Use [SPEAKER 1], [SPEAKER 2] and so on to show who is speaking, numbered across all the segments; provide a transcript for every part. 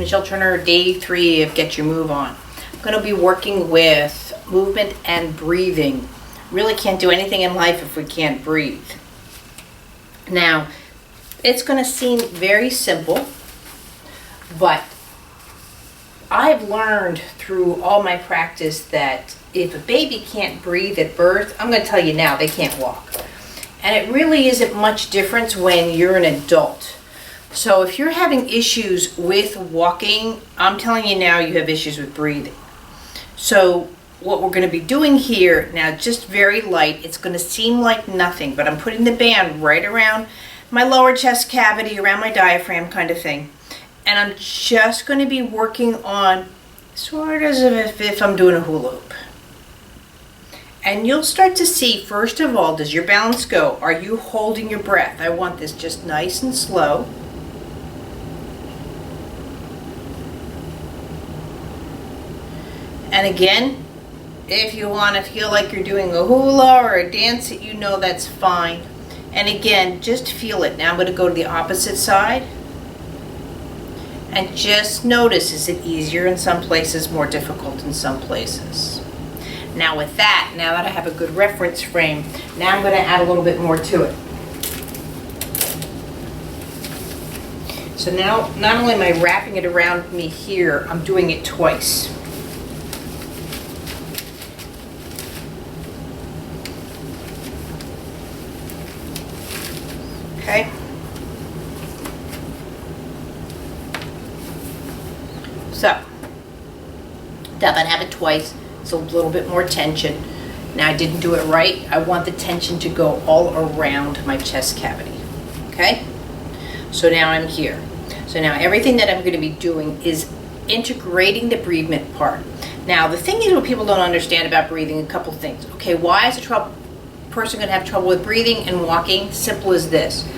[SPEAKER 1] Michelle Turner, day 3 of Get Your Move On. I'm going to be working with movement and breathing. Really can't do anything in life if we can't breathe. Now, it's going to seem very simple, but I've learned through all my practice that if a baby can't breathe at birth, I'm going to tell you now, they can't walk. And it really isn't much difference when you're an adult. So if you're having issues with walking, I'm telling you now you have issues with breathing. So what we're going to be doing here, now just very light, it's going to seem like nothing, but I'm putting the band right around my lower chest cavity, around my diaphragm kind of thing. And I'm just going to be working on sort of as if I'm doing a hula hoop. And you'll start to see, first of all, does your balance go? Are you holding your breath? I want this just nice and slow. And again, if you want to feel like you're doing a hula or a dance that you know, that's fine. And again, just feel it. Now I'm going to go to the opposite side. And just notice, is it easier in some places, more difficult in some places? Now with that, now that I have a good reference frame, now I'm going to add a little bit more to it. So now, not only am I wrapping it around me here, I'm doing it twice. Okay? So, now that I have it twice, it's a little bit more tension. Now I didn't do it right. I want the tension to go all around my chest cavity. Okay? So now I'm here. So now everything that I'm going to be doing is integrating the breathing part. Now the thing is what people don't understand about breathing, a couple things. Okay, why is a person going to have trouble with breathing and walking? Simple as this.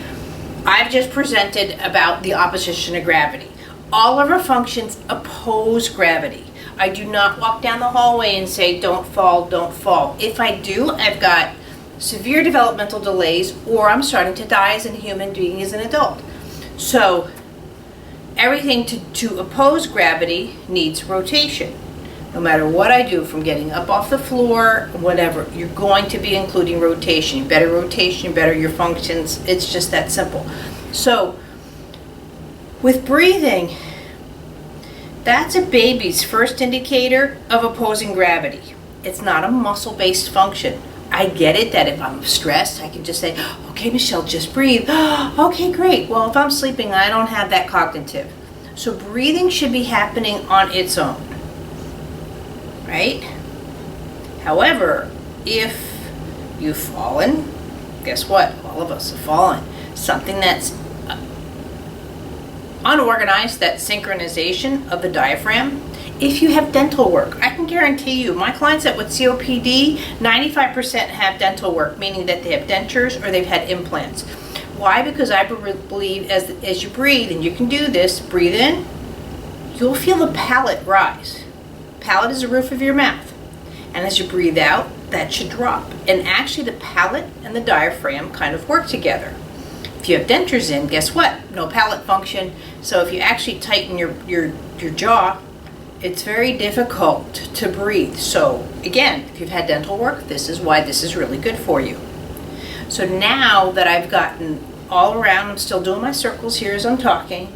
[SPEAKER 1] I've just presented about the opposition of gravity. All of our functions oppose gravity. I do not walk down the hallway and say, don't fall, don't fall. If I do, I've got severe developmental delays, or I'm starting to die as a human being as an adult. So everything to oppose gravity needs rotation. No matter what I do, from getting up off the floor, whatever, you're going to be including rotation. Better rotation, better your functions. It's just that simple. So with breathing, that's a baby's first indicator of opposing gravity. It's not a muscle-based function. I get it that if I'm stressed, I can just say, okay, Michelle, just breathe. Okay, great. Well, if I'm sleeping, I don't have that cognitive. So breathing should be happening on its own, right? However, if you've fallen, guess what? All of us have fallen. Something that's unorganized, that synchronization of the diaphragm. If you have dental work, I can guarantee you, my clients that with COPD, 95% have dental work, meaning that they have dentures or they've had implants. Why? Because I believe as you breathe, and you can do this, breathe in, you'll feel the palate rise. Palate is the roof of your mouth. And as you breathe out, that should drop. And actually the palate and the diaphragm kind of work together. If you have dentures in, guess what? No palate function. So if you actually tighten your jaw, it's very difficult to breathe. So again, if you've had dental work, this is why this is really good for you. So now that I've gotten all around, I'm still doing my circles here as I'm talking,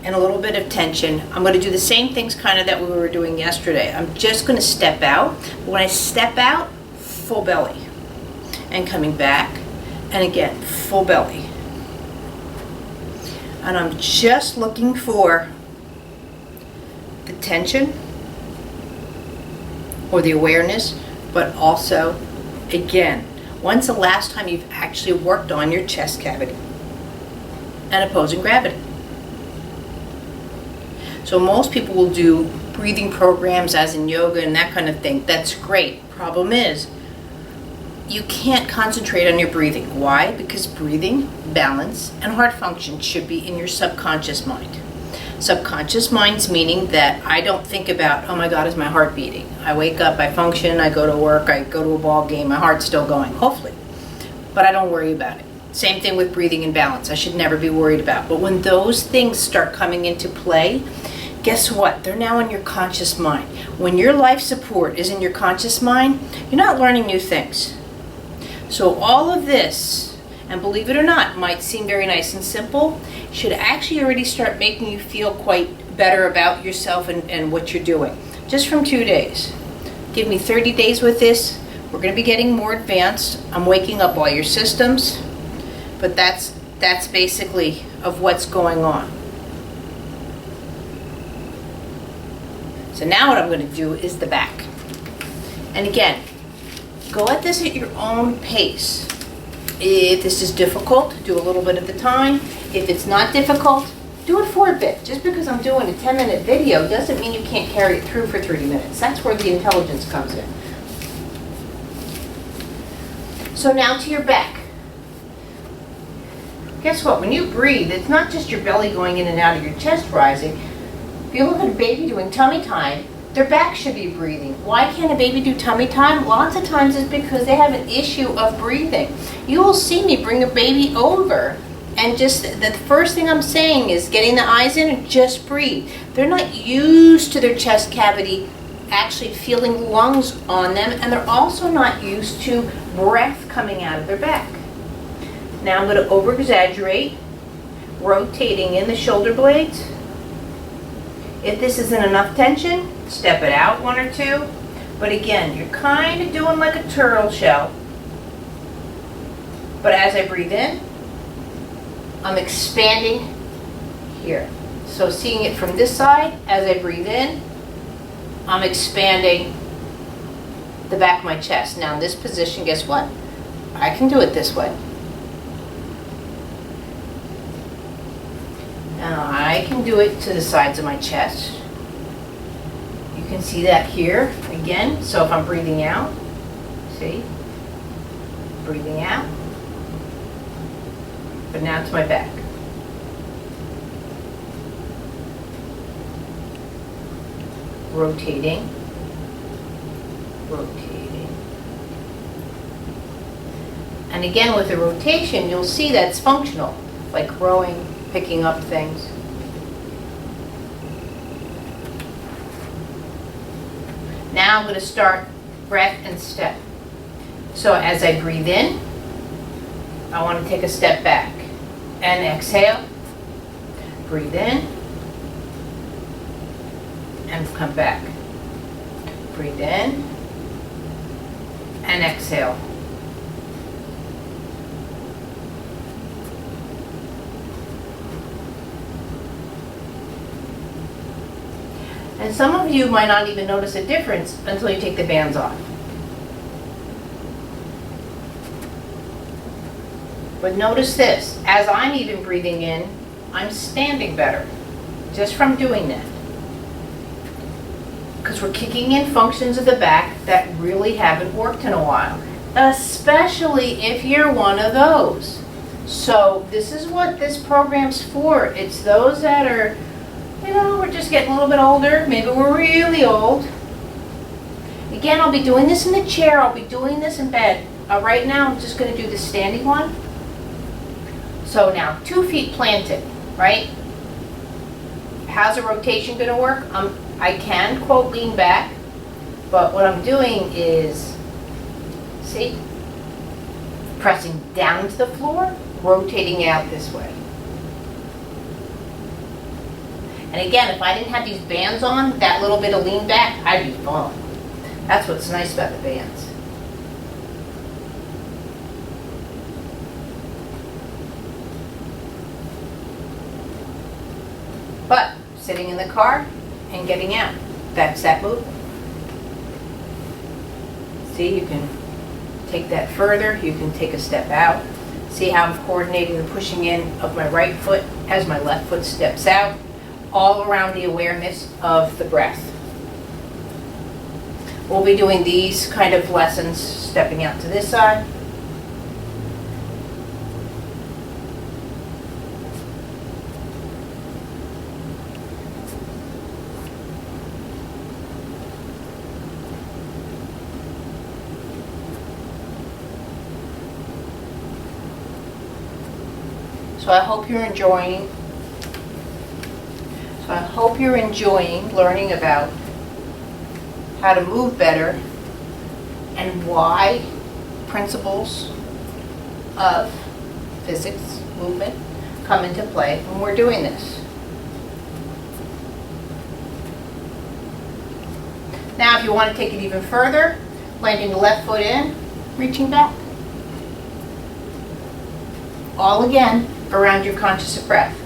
[SPEAKER 1] and a little bit of tension. I'm going to do the same things kind of that we were doing yesterday. I'm just going to step out. When I step out, full belly. And coming back, and again, full belly. And I'm just looking for the tension or the awareness, but also, again, when's the last time you've actually worked on your chest cavity and opposing gravity? So most people will do breathing programs as in yoga and that kind of thing. That's great. Problem is, you can't concentrate on your breathing. Why? Because breathing, balance, and heart function should be in your subconscious mind. Subconscious mind's meaning that I don't think about, oh my God, is my heart beating? I wake up, I function, I go to work, I go to a ball game, my heart's still going, hopefully. But I don't worry about it. Same thing with breathing and balance. I should never be worried about. But when those things start coming into play, guess what? They're now in your conscious mind. When your life support is in your conscious mind, you're not learning new things. So all of this, and believe it or not, might seem very nice and simple, should actually already start making you feel quite better about yourself and what you're doing. Just from 2 days. Give me 30 days with this. We're going to be getting more advanced. I'm waking up all your systems. But that's basically of what's going on. So now what I'm going to do is the back. And again, go at this at your own pace. If this is difficult, do a little bit at a time. If it's not difficult, do it for a bit. Just because I'm doing a 10-minute video doesn't mean you can't carry it through for 30 minutes. That's where the intelligence comes in. So now to your back. Guess what? When you breathe, it's not just your belly going in and out of your chest rising. If you look at a baby doing tummy time, their back should be breathing. Why can't a baby do tummy time? Lots of times it's because they have an issue of breathing. You will see me bring a baby over, and just the first thing I'm saying is getting the eyes in and just breathe. They're not used to their chest cavity actually feeling lungs on them, and they're also not used to breath coming out of their back. Now I'm going to over-exaggerate, rotating in the shoulder blades. If this isn't enough tension, step it out 1 or 2. But again, you're kind of doing like a turtle shell. But as I breathe in, I'm expanding here. So seeing it from this side, as I breathe in, I'm expanding the back of my chest. Now in this position, guess what? I can do it this way. Now I can do it to the sides of my chest. You can see that here again. So if I'm breathing out, see? Breathing out. But now to my back. Rotating. Rotating. And again with the rotation, you'll see that's functional, like rowing, picking up things. Now I'm going to start breath and step. So as I breathe in, I want to take a step back and exhale. Breathe in and come back. Breathe in and exhale. And some of you might not even notice a difference until you take the bands off. But notice this, as I'm even breathing in, I'm standing better just from doing that. Because we're kicking in functions of the back that really haven't worked in a while, especially if you're one of those. So this is what this program's for. It's those that are, you know, we're just getting a little bit older. Maybe we're really old. Again, I'll be doing this in the chair. I'll be doing this in bed. Right now, I'm just going to do the standing one. So now, 2 feet planted, right? How's the rotation going to work? I can, quote, lean back. But what I'm doing is, see? Pressing down to the floor, rotating out this way. And again, if I didn't have these bands on, that little bit of lean back, I'd be falling. That's what's nice about the bands. But sitting in the car and getting out, that's that movement. See, you can take that further, you can take a step out. See how I'm coordinating the pushing in of my right foot as my left foot steps out, all around the awareness of the breath. We'll be doing these kind of lessons, stepping out to this side. So I hope you're enjoying So I hope you're enjoying learning about how to move better and why principles of physics, movement, come into play when we're doing this. Now, if you want to take it even further, planting the left foot in, reaching back. All again around your conscious breath.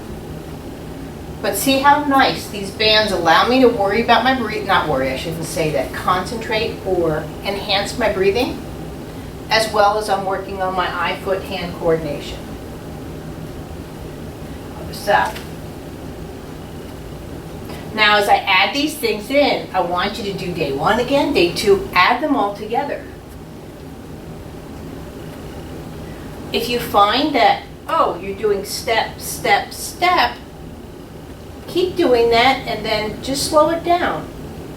[SPEAKER 1] But see how nice these bands allow me to worry about my breathing, not worry, I shouldn't say that, concentrate or enhance my breathing, as well as I'm working on my eye-foot-hand coordination. Other side. Now, as I add these things in, I want you to do day 1 again, day 2, add them all together. If you find that, oh, you're doing step, step, step, keep doing that and then just slow it down.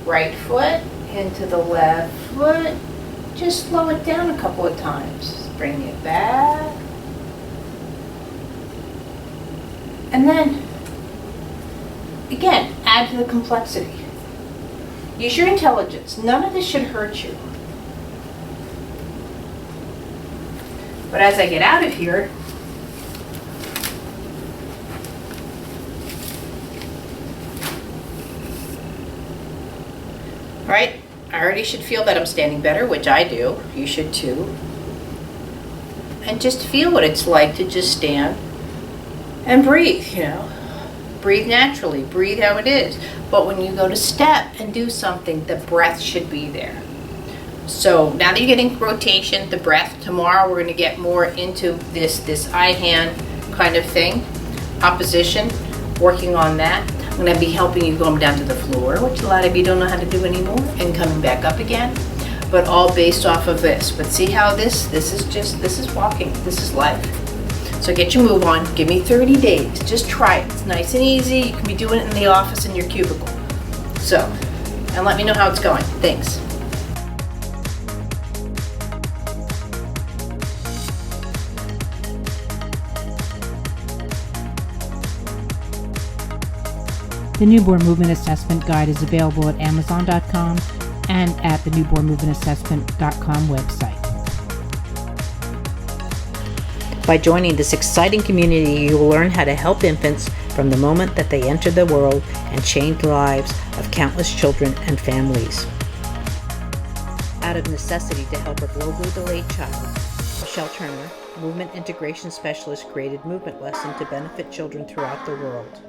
[SPEAKER 1] Right foot into the left foot, just slow it down a couple of times. Bring it back. And then, again, add to the complexity. Use your intelligence. None of this should hurt you. But as I get out of here, right, I already should feel that I'm standing better, which I do. You should too. And just feel what it's like to just stand and breathe, you know. Breathe naturally, breathe how it is. But when you go to step and do something, the breath should be there. So now that you're getting rotation, the breath, tomorrow we're going to get more into this eye-hand kind of thing, opposition, working on that. I'm going to be helping you going down to the floor, which a lot of you don't know how to do anymore, and coming back up again, but all based off of this. But see how this is walking, this is life. So get your move on, give me 30 days, just try it. It's nice and easy, you can be doing it in the office in your cubicle. So, and let me know how it's going. Thanks.
[SPEAKER 2] The Newborn Movement Assessment Guide is available at Amazon.com and at the newbornmovementassessment.com website.
[SPEAKER 3] By joining this exciting community, you will learn how to help infants from the moment that they enter the world and change the lives of countless children and families. Out of necessity to help a globally delayed child, Michelle Turner, Movement Integration Specialist, created Movement Lesson to benefit children throughout the world.